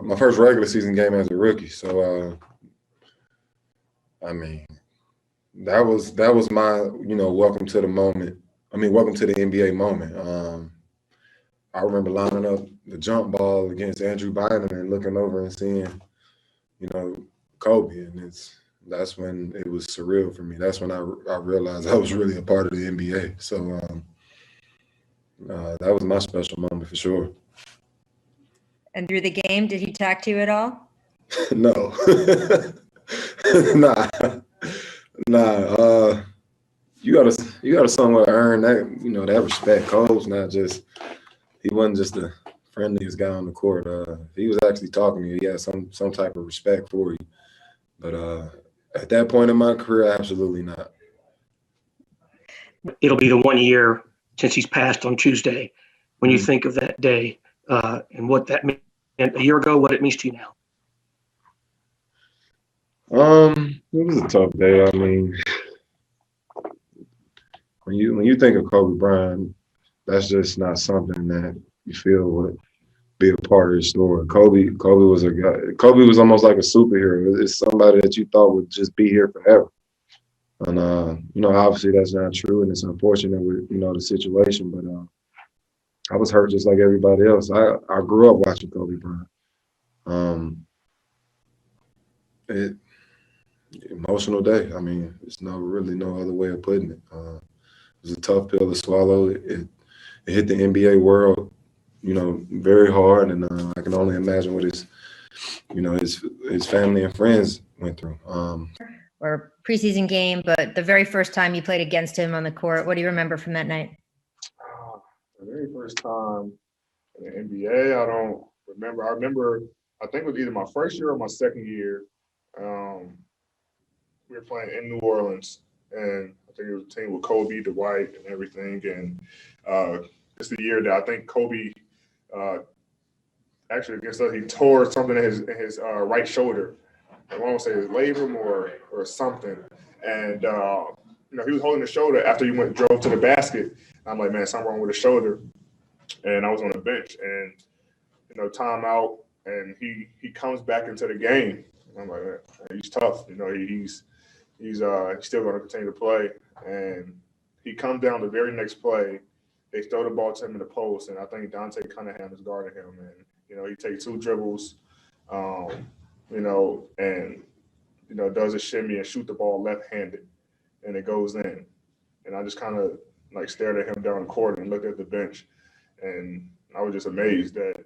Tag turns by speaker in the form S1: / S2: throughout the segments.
S1: my first regular season game as a rookie. So I mean, that was my welcome to the moment. I mean, welcome to the NBA moment. I remember lining up the jump ball against Andrew Bynum and looking over and seeing, Kobe, and that's when it was surreal for me. That's when I realized I was really a part of the NBA. So that was my special moment for sure.
S2: And through the game, did he talk to you at all?
S1: No, nah. You gotta somewhat earn that, that respect. Cole's not just he wasn't just the friendliest guy on the court. He was actually talking to you. He had some type of respect for you. But at that point in my career, absolutely not.
S3: It'll be the 1 year since he's passed on Tuesday. When you think of that day and what that meant a year ago, what it means to you now.
S1: It was a tough day. I mean, when you think of Kobe Bryant, that's just not something that you feel would be a part of the story. Kobe was a guy. Kobe was almost like a superhero. It's somebody that you thought would just be here forever. And obviously that's not true, and it's unfortunate with the situation. But I was hurt just like everybody else. I grew up watching Kobe Bryant. Emotional day. I mean, there's really no other way of putting it. It was a tough pill to swallow. It hit the NBA world, very hard, and I can only imagine what his family and friends went through.
S2: Or preseason game, but the very first time you played against him on the court, what do you remember from that night?
S4: The very first time in the NBA, I don't remember. I remember, I think it was either my first year or my second year. We were playing in New Orleans, and I think it was a team with Kobe, Dwight, and everything. And it's the year that I think Kobe, actually against us, he tore something in his right shoulder. I want to say his labrum or something. And he was holding the shoulder after he drove to the basket. I'm like, man, something wrong with the shoulder. And I was on the bench, and timeout, and he comes back into the game. I'm like, man, he's tough. He's still going to continue to play. And he comes down the very next play. They throw the ball to him in the post, and I think Dante Cunningham is guarding him. And he takes 2 dribbles, and does a shimmy and shoot the ball left-handed, and it goes in. And I just kind of stared at him down the court and looked at the bench, and I was just amazed that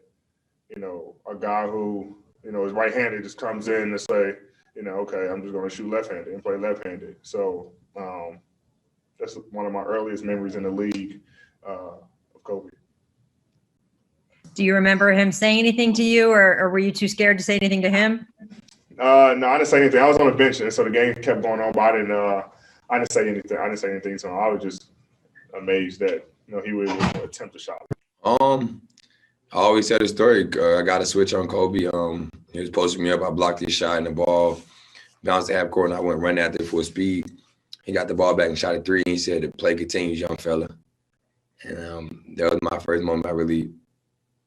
S4: a guy who is right-handed just comes in and say, okay, I'm just going to shoot left-handed and play left-handed. So that's one of my earliest memories in the league of Kobe.
S2: Do you remember him saying anything to you, or were you too scared to say anything to him?
S4: No, I didn't say anything. I was on the bench, and so the game kept going on, but I didn't say anything. I didn't say anything to him. I was just amazed that he would attempt a shot.
S5: I always tell the story. I got a switch on Kobe. He was posting me up. I blocked his shot, and the ball bounced the half court, and I went running after it full speed. He got the ball back and shot a 3. And he said, "The play continues, young fella." And that was my first moment I really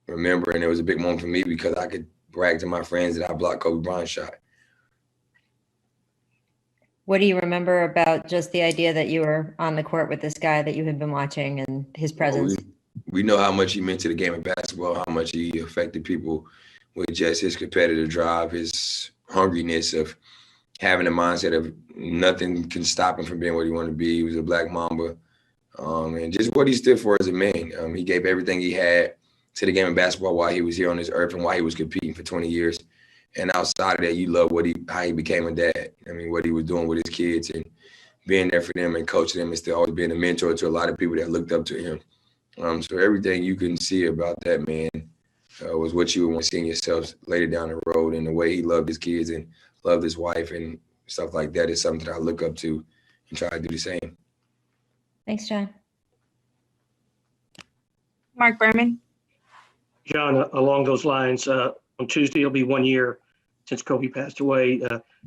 S5: remember, and it was a big moment for me because I could brag to my friends that I blocked Kobe Bryant's shot.
S2: What do you remember about just the idea that you were on the court with this guy that you had been watching and his presence?
S5: We know how much he meant to the game of basketball, how much he affected people with just his competitive drive, his hungriness of having a mindset of nothing can stop him from being what he wanted to be. He was a Black Mamba, and just what he stood for as a man. He gave everything he had to the game of basketball while he was here on this earth and while he was competing for 20 years. And outside of that, you love how he became a dad. I mean, what he was doing with his kids and being there for them and coaching them and still always being a mentor to a lot of people that looked up to him. So everything you can see about that man was what you would want to see in yourself later down the road, and the way he loved his kids and loved his wife and stuff like that is something that I look up to and try to do the same.
S2: Thanks, John.
S6: Mark Berman.
S3: John, along those lines, on Tuesday, it'll be 1 year since Kobe passed away.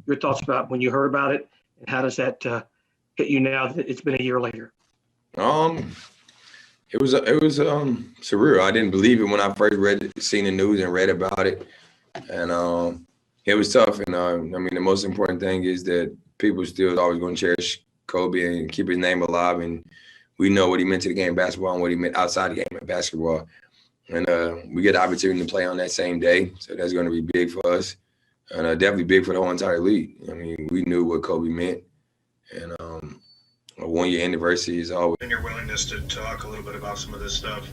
S3: Your thoughts about when you heard about it, and how does that hit you now that it's been a year later?
S5: It was surreal. I didn't believe it when I first seen the news and read about it. And it was tough. And I mean, the most important thing is that people still always going to cherish Kobe and keep his name alive. And we know what he meant to the game of basketball and what he meant outside the game of basketball. And we get the opportunity to play on that same day. So that's going to be big for us. And definitely big for the whole entire league. I mean, we knew what Kobe meant. And a one-year anniversary is always.
S6: And your willingness to talk a little bit about some of this stuff.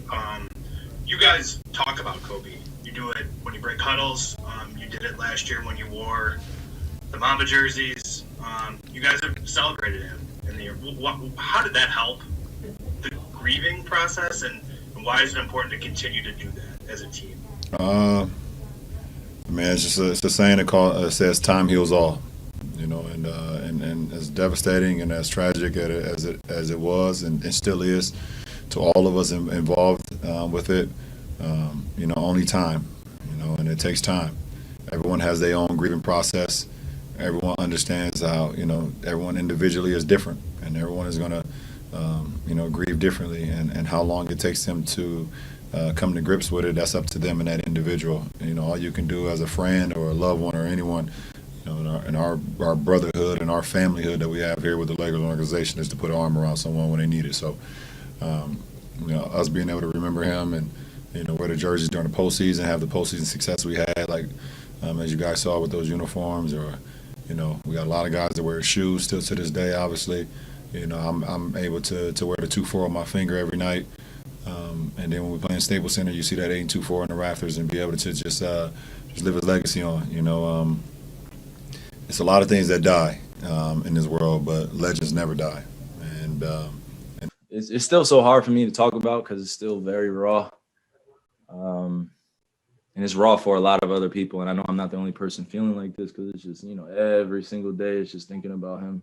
S6: You guys talk about Kobe. You do it when you break huddles. You did it last year when you wore the Mamba jerseys. You guys have celebrated him in the year. How did that help the grieving process, and why is it important to continue to do that as a team?
S7: Man, it's a saying that says time heals all, you know, and as devastating and as tragic as it was and still is to all of us involved with it, you know, only time, you know, and it takes time. Everyone has their own grieving process. Everyone understands how, you know, everyone individually is different, and everyone is going to, you know, grieve differently, and how long it takes them to come to grips with it, that's up to them and that individual. You know, all you can do as a friend or a loved one or anyone, you know, in our brotherhood and our familyhood that we have here with the Legler organization is to put an arm around someone when they need it. So, you know, us being able to remember him and, you know, wear the jerseys during the postseason, have the postseason success we had, like as you guys saw with those uniforms, or, you know, we got a lot of guys that wear shoes still to this day, obviously. You know, I'm able to wear the 2-4 on my finger every night. And then when we play in Staples Center, you see that 8 and 2-4 in the rafters, and be able to just live his legacy on. You know, it's a lot of things that die in this world, but legends never die. And
S8: it's still so hard for me to talk about because it's still very raw. And it's raw for a lot of other people. And I know I'm not the only person feeling like this, because it's just, you know, every single day it's just thinking about him.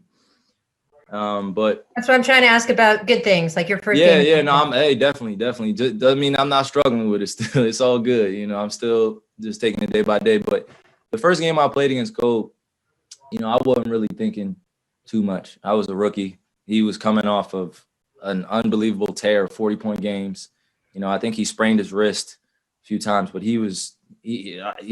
S8: But
S2: that's what I'm trying to ask about. Good things like your first
S8: game.
S2: Yeah,
S8: no, I'm definitely. Doesn't mean I'm not struggling with it still. It's all good. You know, I'm still just taking it day by day. But the first game I played against Kobe, you know, I wasn't really thinking too much. I was a rookie. He was coming off of an unbelievable tear of 40-point games. You know, I think he sprained his wrist a few times, but he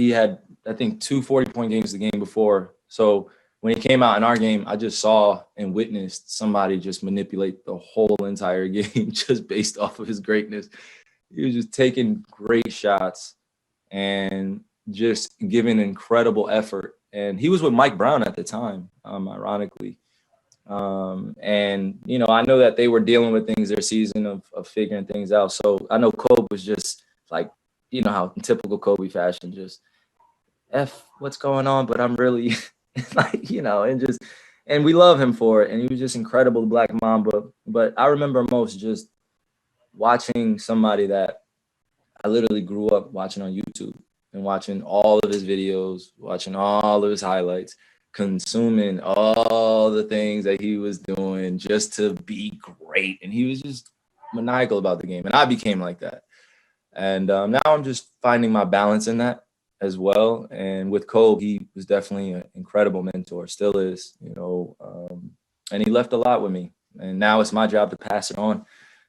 S8: had, I think, 2 40-point games the game before. So when he came out in our game, I just saw and witnessed somebody just manipulate the whole entire game just based off of his greatness. He was just taking great shots and just giving incredible effort. And he was with Mike Brown at the time, ironically. And, you know, I know that they were dealing with things their season of figuring things out. So I know Kobe was just like, you know, how in typical Kobe fashion, just what's going on, but I'm really like, you know, and we love him for it. And he was just incredible, the Black Mamba. But I remember most just watching somebody that I literally grew up watching on YouTube and watching all of his videos, watching all of his highlights, consuming all the things that he was doing just to be great. And he was just maniacal about the game. And I became like that. And now I'm just finding my balance in that as well. And with Kobe, he was definitely an incredible mentor, still is, you know, and he left a lot with me. And now it's my job to pass it on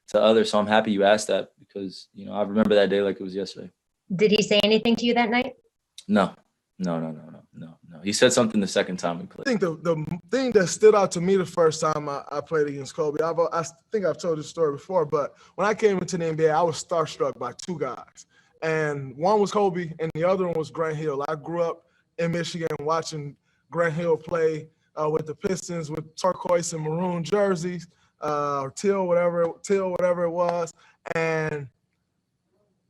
S8: to others. So I'm happy you asked that, because, you know, I remember that day like it was yesterday.
S2: Did he say anything to you that night?
S8: No. He said something the second time we played.
S9: I think the thing that stood out to me the first time I played against Kobe, I think I've told this story before, but when I came into the NBA, I was starstruck by 2 guys. And one was Kobe and the other one was Grant Hill. I grew up in Michigan watching Grant Hill play with the Pistons with turquoise and maroon jerseys, or teal, whatever it was. And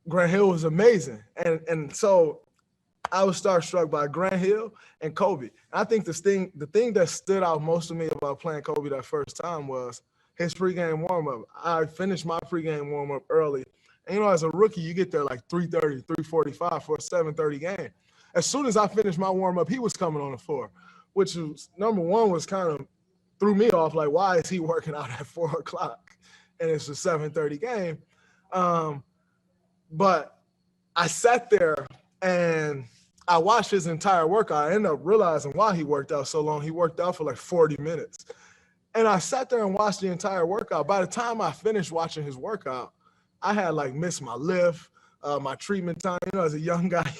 S9: Grant Hill was amazing. And so I was starstruck by Grant Hill and Kobe. And I think the thing that stood out most to me about playing Kobe that first time was his pregame warm-up. I finished my pregame warm-up early. And, you know, as a rookie, you get there like 3:30, 3:45 for a 7:30 game. As soon as I finished my warm-up, he was coming on the floor, which was, number one, was kind of threw me off. Like, why is he working out at 4 o'clock and it's a 7:30 game? But I sat there and I watched his entire workout. I ended up realizing why he worked out so long. He worked out for like 40 minutes. And I sat there and watched the entire workout. By the time I finished watching his workout, I had like missed my lift. my treatment time. You know, as a young guy,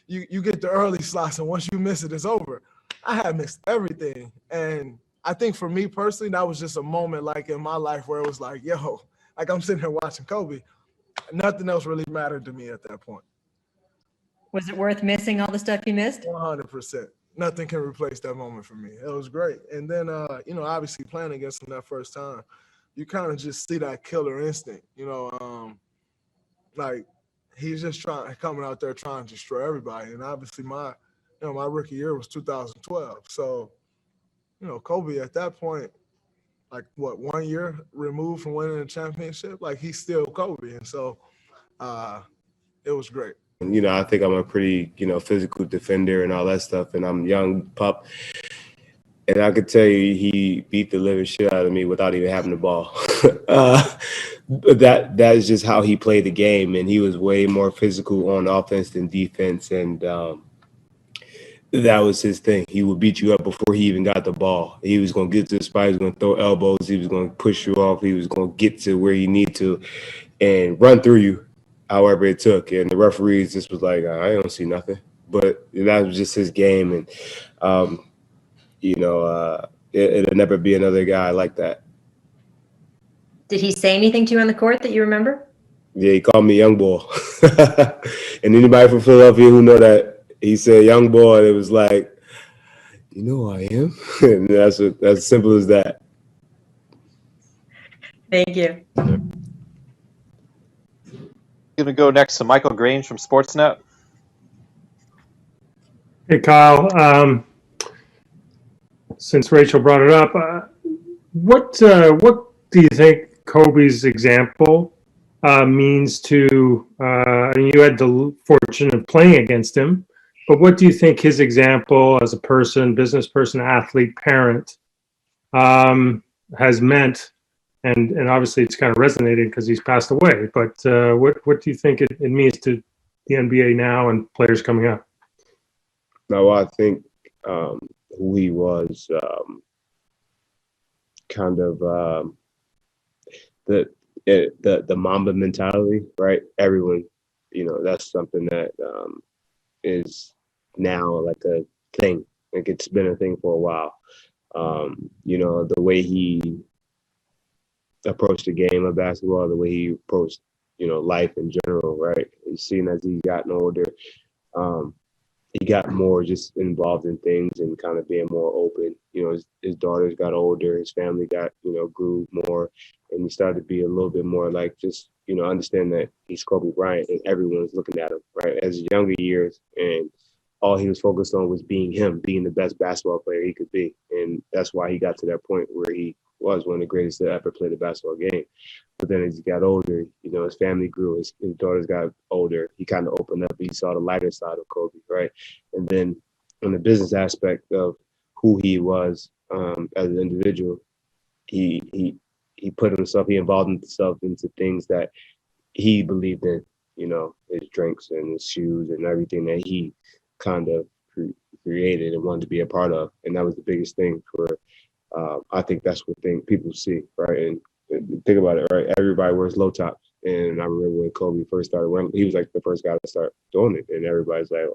S9: you get the early slots, and once you miss it, it's over. I had missed everything, and I think for me personally, that was just a moment like in my life where it was like, yo, like I'm sitting here watching Kobe. Nothing else really mattered to me at that point.
S2: Was it worth missing all the stuff you missed?
S9: 100%. Nothing can replace that moment for me. It was great. And then, you know, obviously playing against him that first time, you kind of just see that killer instinct, you know, like he's just coming out there trying to destroy everybody. And obviously my rookie year was 2012. So, you know, Kobe at that point, like what, 1 year removed from winning a championship, like he's still Kobe. And so it was great.
S10: You know, I think I'm a pretty, you know, physical defender and all that stuff. And I'm young pup. And I could tell you he beat the living shit out of me without even having the ball. That is just how he played the game. And he was way more physical on offense than defense. And that was his thing. He would beat you up before he even got the ball. He was going to get to the spot. He was going to throw elbows. He was going to push you off. He was going to get to where you need to and run through you however it took. And the referees just was like, I don't see nothing. But that was just his game. And, you know, it'll never be another guy like that.
S2: Did he say anything to you on the court that you remember?
S10: Yeah, he called me young boy. And anybody from Philadelphia who know that, he said young boy, and it was like, you know who I am? And that's as simple as that.
S2: Thank you.
S11: Going to go next to Michael Grange from Sportsnet.
S12: Hey, Kyle. Since Rachel brought it up, what do you think Kobe's example means to? I mean, you had the fortune of playing against him, but what do you think his example as a person, business person, athlete, parent, has meant? And obviously it's kind of resonated because he's passed away. But what do you think it means to the NBA now and players coming up?
S10: No, I think who he was, kind of the Mamba mentality, right? Everyone, you know, that's something that is now like a thing. Like it's been a thing for a while. You know, the way he approached the game of basketball, the way he approached, you know, life in general, right? He's seen as he's gotten older, he got more just involved in things and kind of being more open. You know, his daughters got older, his family got, you know, grew more, and he started to be a little bit more like just, you know, understand that he's Kobe Bryant and everyone's looking at him, right? As younger years, and all he was focused on was being him, being the best basketball player he could be. And that's why he got to that point where he was one of the greatest to ever play the basketball game. But then as he got older, you know, his family grew, his daughters got older. He kind of opened up. He saw the lighter side of Kobe, right? And then on the business aspect of who he was as an individual, he put himself, he involved himself into things that he believed in, you know, his drinks and his shoes and everything that he kind of created and wanted to be a part of. And that was the biggest thing for, I think that's what people see, right? And think about it, right? Everybody wears low tops. And I remember when Kobe first started wearing, he was like the first guy to start doing it. And everybody's like,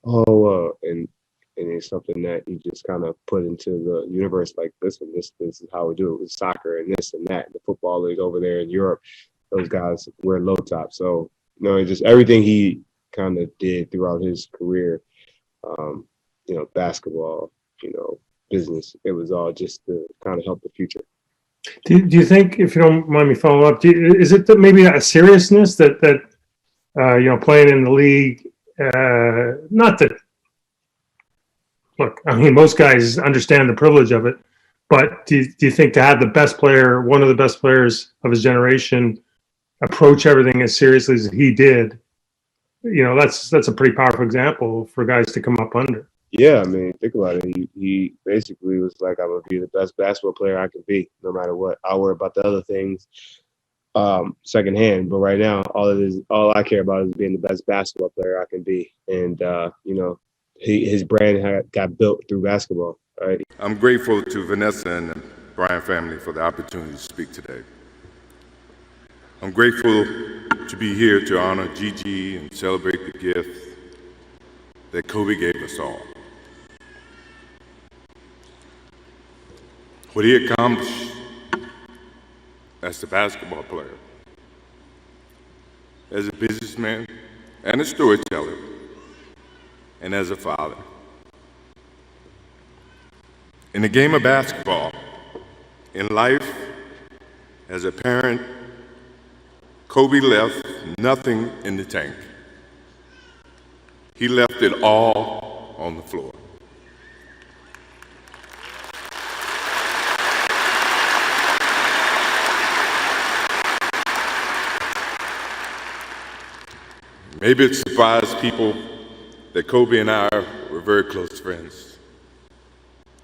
S10: oh, and it's something that he just kind of put into the universe, like, listen, this is how we do it with soccer and this and that. The footballers over there in Europe, those guys wear low tops. So, you know, just everything he kind of did throughout his career, you know, basketball, you know, business, it was all just to kind of help the future.
S12: Do you think, if you don't mind me following up, is it that maybe a seriousness that you know, playing in the league, not that, look, I mean, most guys understand the privilege of it, but do you think to have the best player, one of the best players of his generation, approach everything as seriously as he did, you know, that's a pretty powerful example for guys to come up under.
S10: Yeah, I mean, think about it. He basically was like, I'm going to be the best basketball player I can be, no matter what. I'll worry about the other things secondhand. But right now, all I care about is being the best basketball player I can be. And, you know, his brand got built through basketball, right?
S13: I'm grateful to Vanessa and the Bryant family for the opportunity to speak today. I'm grateful to be here to honor Gigi and celebrate the gift that Kobe gave us all. What he accomplished as a basketball player, as a businessman and a storyteller, and as a father. In the game of basketball, in life, as a parent, Kobe left nothing in the tank. He left it all on the floor. Maybe it surprised people that Kobe and I were very close friends,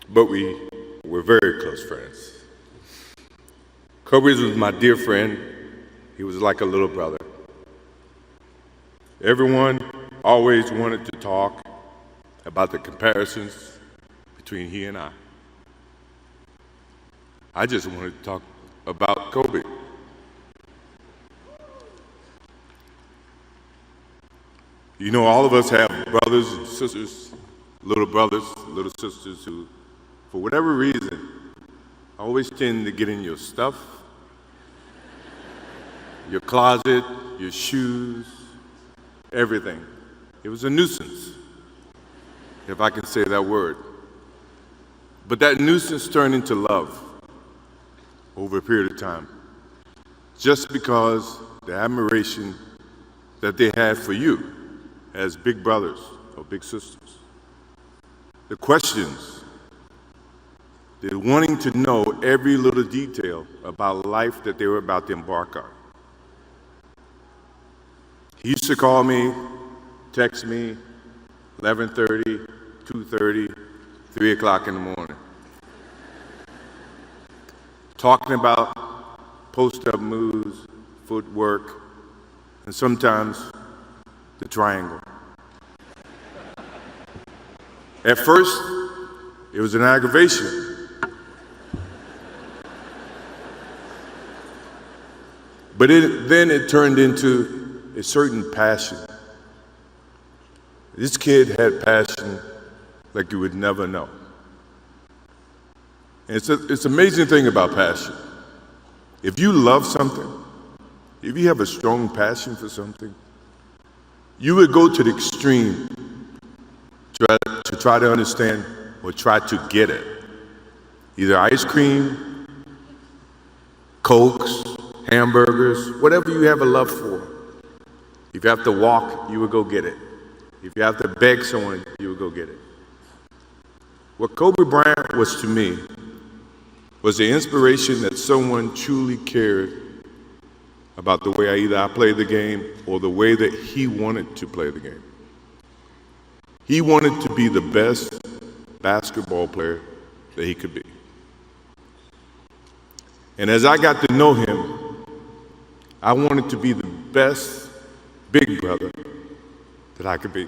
S13: but we were very close friends. Kobe was my dear friend. He was like a little brother. Everyone always wanted to talk about the comparisons between he and I. I just wanted to talk about Kobe. You know, all of us have brothers and sisters, little brothers, little sisters who, for whatever reason, always tend to get in your stuff, your closet, your shoes, everything. It was a nuisance, if I can say that word. But that nuisance turned into love over a period of time, just because the admiration that they had for you as big brothers or big sisters. The questions, the wanting to know every little detail about life that they were about to embark on. He used to call me, text me, 11:30, 2:30, 3 o'clock in the morning, talking about post-up moves, footwork, and sometimes the triangle. At first, it was an aggravation. But then it turned into a certain passion. This kid had passion like you would never know. And it's an amazing thing about passion. If you love something, if you have a strong passion for something, you would go to the extreme to try to understand or try to get it. Either ice cream, Cokes, hamburgers, whatever you have a love for. If you have to walk, you would go get it. If you have to beg someone, you would go get it. What Kobe Bryant was to me was the inspiration that someone truly cared about the way I played the game or the way that he wanted to play the game. He wanted to be the best basketball player that he could be. And as I got to know him, I wanted to be the best big brother that I could be.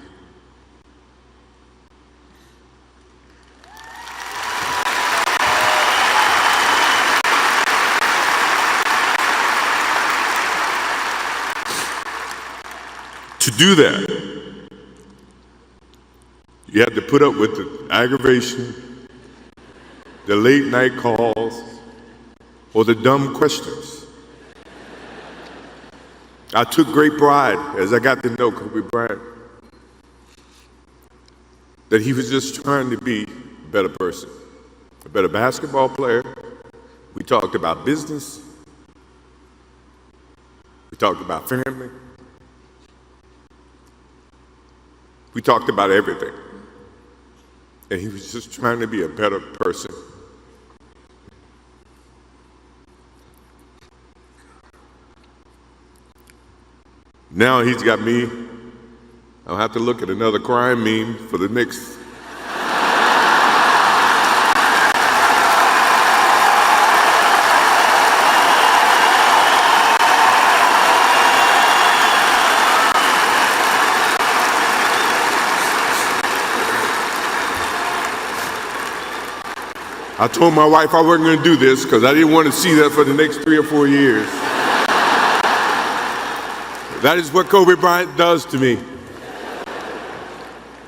S13: To do that, you had to put up with the aggravation, the late night calls, or the dumb questions. I took great pride as I got to know Kobe Bryant that he was just trying to be a better person, a better basketball player. We talked about business. We talked about family. We talked about everything. And he was just trying to be a better person. Now he's got me. I'll have to look at another crime meme for the next. I told my wife I wasn't going to do this because I didn't want to see that for the next 3 or 4 years. That is what Kobe Bryant does to me.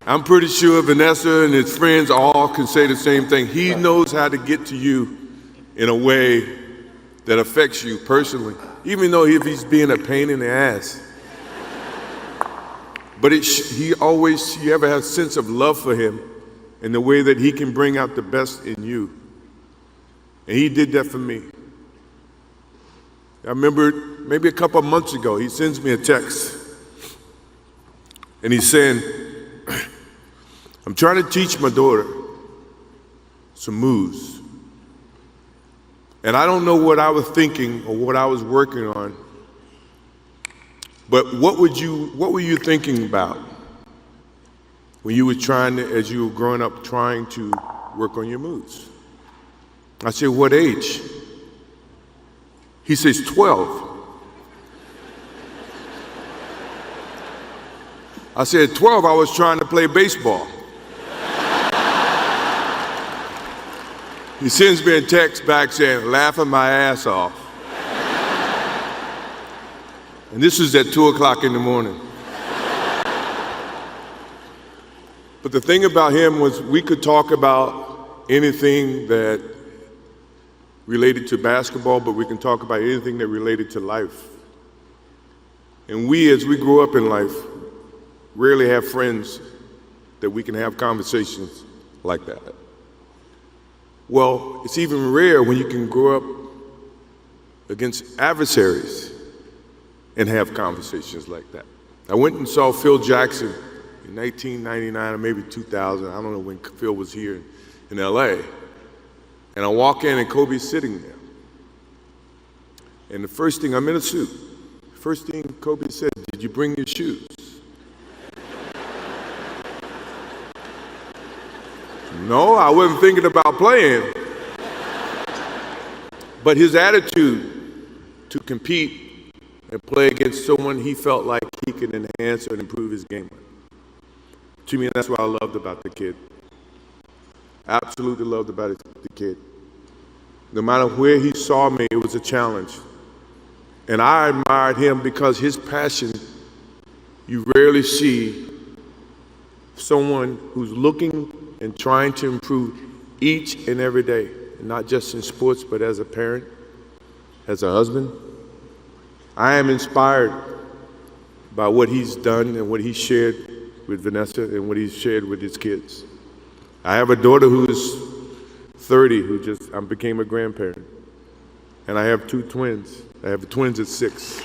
S13: I'm pretty sure Vanessa and his friends all can say the same thing. He knows how to get to you in a way that affects you personally, even though if he's being a pain in the ass. But you ever have a sense of love for him in the way that he can bring out the best in you. And he did that for me. I remember maybe a couple of months ago, he sends me a text. And he's saying, I'm trying to teach my daughter some moves. And I don't know what I was thinking or what I was working on. But what were you thinking about when you were as you were growing up, trying to work on your moves? I said, what age? He says, 12. I said, 12, I was trying to play baseball. He sends me a text back saying, laughing my ass off. And this was at 2 o'clock in the morning. But the thing about him was we could talk about anything that related to basketball, but we can talk about anything that related to life. And we, as we grow up in life, rarely have friends that we can have conversations like that. Well, it's even rare when you can grow up against adversaries and have conversations like that. I went and saw Phil Jackson in 1999 or maybe 2000. I don't know when Phil was here in LA. And I walk in and Kobe's sitting there. And the first thing, I'm in a suit. First thing Kobe said, did you bring your shoes? No, I wasn't thinking about playing. But his attitude to compete and play against someone he felt like he could enhance and improve his game with. To me, that's what I loved about the kid. Absolutely loved about the kid. No matter where he saw me, it was a challenge. And I admired him because his passion, you rarely see someone who's looking and trying to improve each and every day, not just in sports, but as a parent, as a husband. I am inspired by what he's done and what he shared with Vanessa and what he's shared with his kids. I have a daughter who's 30 who became a grandparent. And I have 2 twins. I have twins at 6.